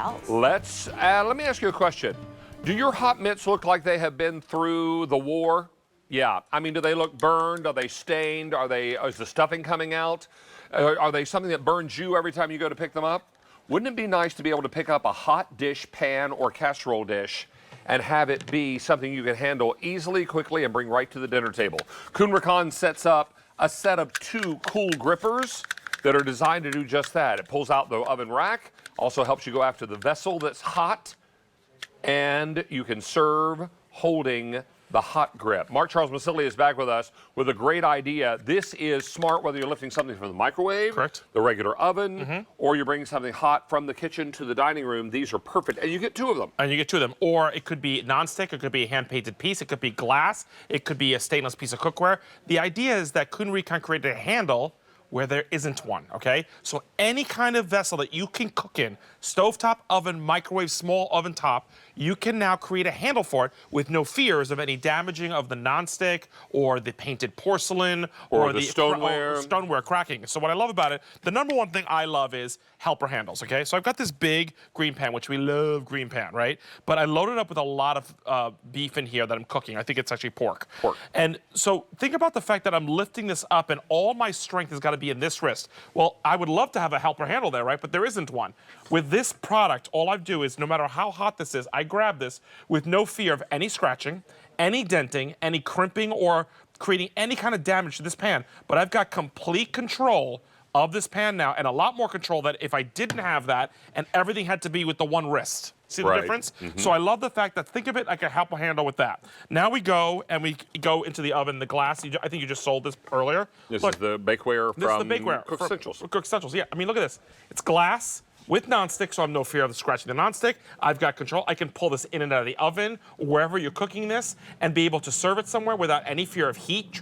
house. Let me ask you a question. Do your hot mitts look like they have been through the war? Yeah. I mean, do they look burned? Are they stained? Is the stuffing coming out? Are they something that burns you every time you go to pick them up? Wouldn't it be nice to be able to pick up a hot dish, pan, or casserole dish and have it be something you can handle easily, quickly, and bring right to the dinner table? Kuhn Rikon sets up a set of 2 cool grippers that are designed to do just that. It pulls out the oven rack, also helps you go after the vessel that's hot, and you can serve holding the hot grip. Mark Charles Masili is back with us with a great idea. This is smart whether you're lifting something from the microwave, correct, the regular oven, or you're bringing something hot from the kitchen to the dining room. These are perfect, and you get 2 of them. And you get 2 of them. Or it could be nonstick, it could be a hand-painted piece, it could be glass, it could be a stainless piece of cookware. The idea is that Kuhn Rikon created a handle where there isn't one, okay? So any kind of vessel that you can cook in, stovetop, oven, microwave, small oven top, you can now create a handle for it with no fears of any damaging of the nonstick or the painted porcelain or the stoneware. Stoneware cracking. So what I love about it, the number one thing I love is helper handles, okay? So I've got this big green pan, which we love green pan, right? But I loaded up with a lot of beef in here that I'm cooking. I think it's actually pork. And so think about the fact that I'm lifting this up and all my strength has got to be in this wrist. Well, I would love to have a helper handle there, right? But there isn't one. With this product, all I do is no matter how hot this is, I grab this with no fear of any scratching, any denting, any crimping, or creating any kind of damage to this pan. But I've got complete control of this pan now, and a lot more control that if I didn't have that and everything had to be with the one wrist. See the difference? So I love the fact that, think of it like a helper handle with that. Now we go and we go into the oven, the glass. I think you just sold this earlier. This is the bakeware from Cook Essentials. Cook Essentials, yeah. I mean, look at this. It's glass with nonstick, so I have no fear of scratching the nonstick. I've got control. I can pull this in and out of the oven, wherever you're cooking this, and be able to serve it somewhere without any fear of heat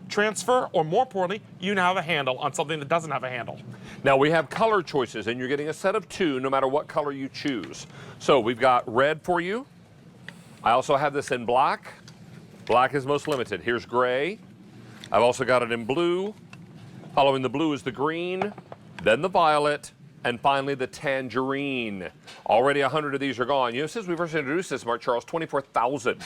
transfer, or more importantly, you now have a handle on something that doesn't have a handle. Now we have color choices, and you're getting a set of 2 no matter what color you choose. So we've got red for you. I also have this in black. Black is most limited. Here's gray. I've also got it in blue. Following the blue is the green, then the violet, and finally the tangerine. Already 100 of these are gone. You know, since we first introduced this, Mark Charles, 24,000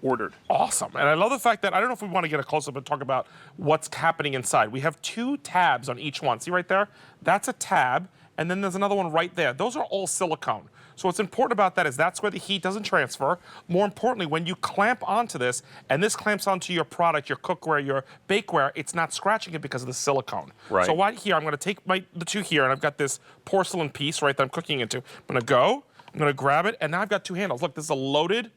ordered. Awesome. And I love the fact that, I don't know if we want to get a close-up and talk about what's happening inside. We have 2 tabs on each one. See right there? That's a tab, and then there's another one right there. Those are all silicone. So what's important about that is that's where the heat doesn't transfer. More importantly, when you clamp onto this, and this clamps onto your product, your cookware, your bakeware, it's not scratching it because of the silicone. Right. So right here, I'm going to take the 2 here, and I've got this porcelain piece, right, that I'm cooking into. I'm going to grab it, and now I've got 2 handles. Look, this is a loaded,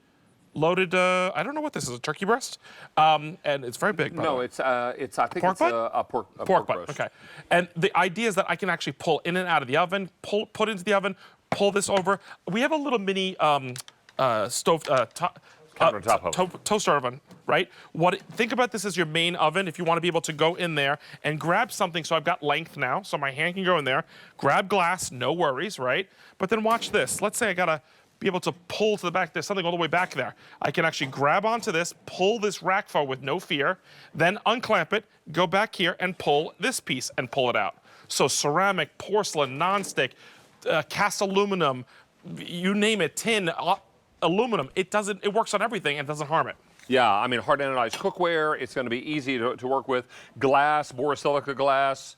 I don't know what this is, a turkey breast? And it's very big, by the way. I think it's a pork butt, roast. okay. And the idea is that I can actually pull in and out of the oven, put into the oven, pull this over. We have a little mini toaster oven, right? Think about this as your main oven if you want to be able to go in there and grab something. So I've got length now, so my hand can go in there, grab glass, no worries, right? But then watch this. Let's say I gotta be able to pull to the back. There's something all the way back there. I can actually grab onto this, pull this rack forward with no fear, then unclamp it, go back here and pull this piece and pull it out. So ceramic, porcelain, nonstick, cast aluminum, you name it, tin, aluminum, it works on everything and doesn't harm it. Yeah, I mean, hard anodized cookware, it's going to be easy to work with. Glass, borosilicate glass,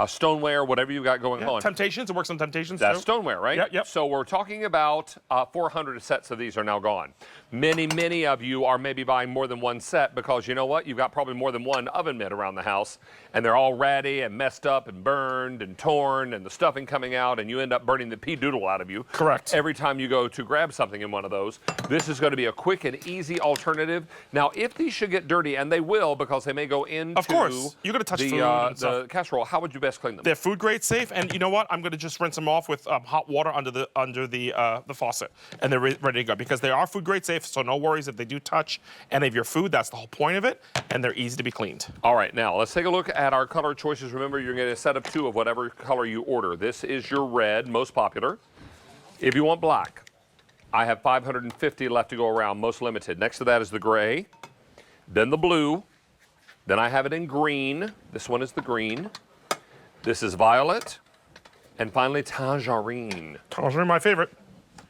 stoneware, whatever you've got going on. Temptations, it works on Temptations too. That's stoneware, right? Yep. So we're talking about 400 sets of these are now gone. Many of you are maybe buying more than one set because you know what? You've got probably more than one oven mitt around the house, and they're all ratty and messed up and burned and torn and the stuffing coming out, and you end up burning the pea doodle out of you. Correct. Every time you go to grab something in one of those. This is going to be a quick and easy alternative. Now, if these should get dirty, and they will because they may go into of course. You're going to touch food and the casserole, how would you best clean them? They're food grade safe, and you know what? I'm going to just rinse them off with hot water under the faucet, and they're ready to go because they are food grade safe. So no worries if they do touch any of your food. That's the whole point of it, and they're easy to be cleaned. All right, now let's take a look at our color choices. Remember, you're getting a set of 2 of whatever color you order. This is your red, most popular. If you want black, I have 550 left to go around, most limited. Next to that is the gray, then the blue, then I have it in green. This one is the green. This is violet, and finally tangerine. Tangerine, my favorite.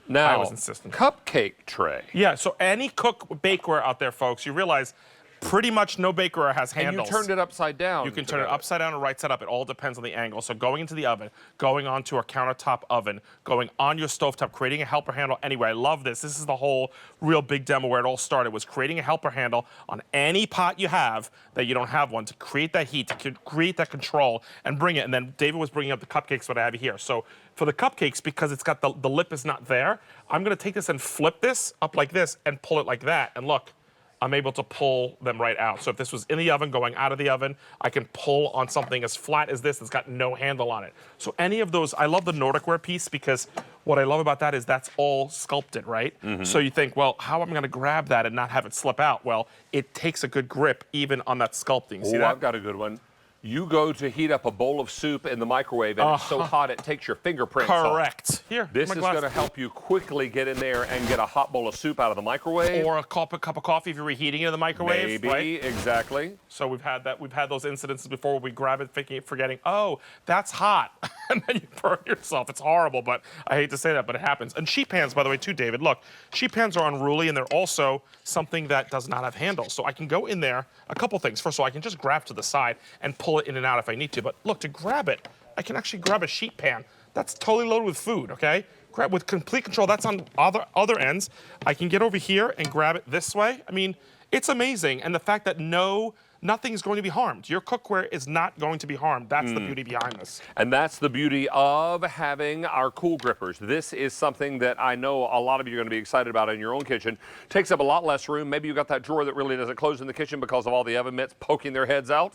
Now, I was insistent. cupcake tray. Yeah, so any bakeware out there, folks, you realize pretty much no bakeware has handles. And you turned it upside down. You can turn it upside down or right side up. It all depends on the angle. So going into the oven, going onto a countertop oven, going on your stovetop, creating a helper handle anywhere. I love this. This is the whole real big demo where it all started, was creating a helper handle on any pot you have that you don't have one to create that heat, to create that control and bring it. And then David was bringing up the cupcakes, what I have here. So for the cupcakes, because it's got the lip is not there, I'm going to take this and flip this up like this and pull it like that. And look, I'm able to pull them right out. So if this was in the oven, going out of the oven, I can pull on something as flat as this that's got no handle on it. So any of those, I love the Nordic ware piece because what I love about that is that's all sculpted, right? So you think, well, how am I gonna grab that and not have it slip out? Well, it takes a good grip even on that sculpting. See that? I've got a good one. You go to heat up a bowl of soup in the microwave and it's so hot it takes your fingerprints off. Correct. Here, This is going to help you quickly get in there and get a hot bowl of soup out of the microwave. Or a cup of coffee if you're reheating it in the microwave. Maybe, right? exactly. So we've had that. We've had those incidences before where we grab it forgetting, oh, that's hot. And then you burn yourself. It's horrible, but I hate to say that, but it happens. And sheet pans, by the way, too, David. Look, sheet pans are unruly, and they're also something that does not have handles. So I can go in there, a couple things. First of all, I can just grab to the side and pull it in and out if I need to. But look, to grab it, I can actually grab a sheet pan. That's totally loaded with food, okay? Grab with complete control. That's on other ends. I can get over here and grab it this way. I mean, it's amazing. And the fact that nothing's going to be harmed. Your cookware is not going to be harmed. That's the beauty behind this. And that's the beauty of having our cool grippers. This is something that I know a lot of you are going to be excited about in your own kitchen. Takes up a lot less room. Maybe you've got that drawer that really doesn't close in the kitchen because of all the oven mitts poking their heads out.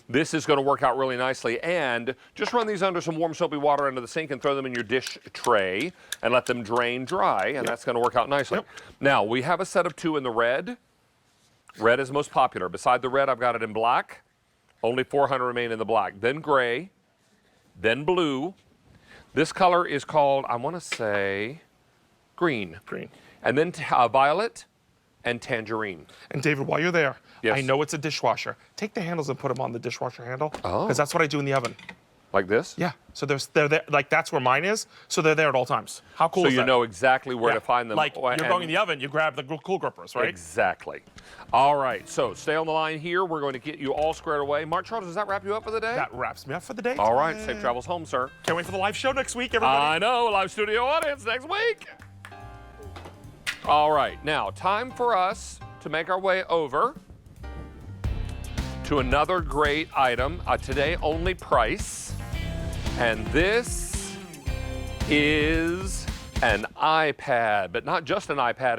This is going to work out really nicely. And just run these under some warm soapy water into the sink and throw them in your dish tray and let them drain dry. And that's going to work out nicely. Now, we have a set of 2 in the red. Red is most popular. Beside the red, I've got it in black. Only 400 remain in the black. Then gray, then blue. This color is called, I want to say, green. Green. And then violet and tangerine. And David, while you're there, Yes. I know it's a dishwasher. Take the handles and put them on the dishwasher handle. Oh. Because that's what I do in the oven. Like this? Yeah. So they're there, like that's where mine is. So they're there at all times. How cool So is that? you know exactly where to find them. Like you're And- going in the oven, you grab the cool grippers, right? Exactly. All right, so stay on the line here. We're going to get you all squared away. Mark Charles, does that wrap you up for the day? That wraps me up for the day. All right, safe travels home, sir. Can't wait for the live show next week, everybody. I know, live studio audience next week. All right, now time for us to make our way over to another great item, a today only price. And this is an iPad, but not just an iPad.